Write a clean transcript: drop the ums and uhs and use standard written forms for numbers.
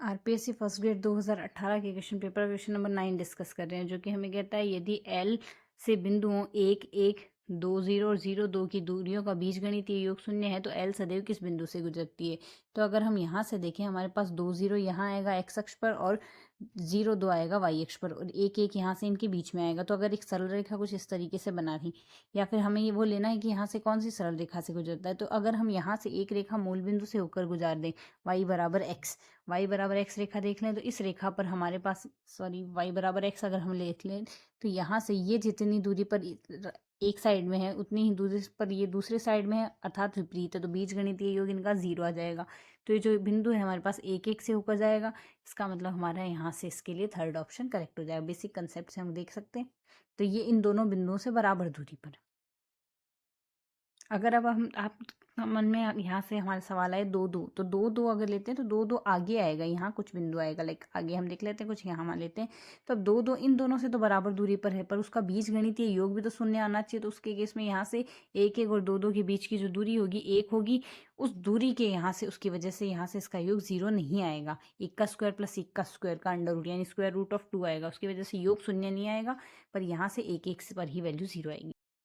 RPSC first grade 2018 के question paper question number 9 discuss कर रहे हैं, जो कि हमें कहता है यदि एल से बिंदुओं 1 1 2 0 और 0 2 की दूरियों का बीजगणितीय योग शून्य है तो एल सदैव किस बिंदु से गुजरती है। तो अगर हम यहाँ से देखें, हमारे पास 2 0 यहाँ आएगा एक्स अक्ष पर और 0 2 आएगा वाई अक्ष पर और 1 1 यहाँ से इनके बीच में आएगा। तो अगर एक सरल रेखा कुछ इस तरीके से बना रही, या फिर हमें ये वो लेना है कि यहाँ से कौन सी सरल रेखा से गुजरता है। तो अगर हम यहाँ से एक रेखा मूल बिंदु से होकर गुजार दें, y बराबर एक्स, y बराबर एक्स रेखा देख लें, तो इस रेखा पर हमारे पास y बराबर एक्स अगर हम देख लें तो यहाँ से ये जितनी दूरी पर एक साइड में है उतनी ही दूरी पर ये दूसरे साइड में है, अर्थात विपरीत है। तो बीजगणितीय योग इनका 0 आ जाएगा। तो ये जो बिंदु है हमारे पास 1 1 से होकर जाएगा, इसका मतलब हमारा यहाँ से इसके लिए थर्ड ऑप्शन करेक्ट हो जाएगा। बेसिक कंसेप्ट से हम देख सकते हैं। तो ये इन दोनों बिंदुओं से बराबर दूरी पर। अगर अब हम आप मन में यहाँ से हमारा सवाल आए 2 2, तो 2 2 अगर लेते हैं तो 2 2 आगे आएगा, यहाँ कुछ बिंदु आएगा, लाइक आगे हम देख लेते हैं, कुछ यहाँ मान लेते हैं। तो अब 2 2 इन दोनों से तो बराबर दूरी पर है, पर उसका बीज गणितीय योग भी तो शून्य आना चाहिए। तो उसके केस में यहाँ से 1 1 और 2 2 के बीच की जो दूरी होगी 1 होगी, उस दूरी के यहाँ से उसकी वजह से यहाँ से इसका योग 0 नहीं आएगा। 1 का स्क्वायर प्लस 1 का स्क्वायर का अंडर रूट यानी स्क्वायर रूट ऑफ 2 आएगा, उसकी वजह से योग शून्य नहीं आएगा, पर यहाँ से 1 1 पर ही वैल्यू 0 आएगी।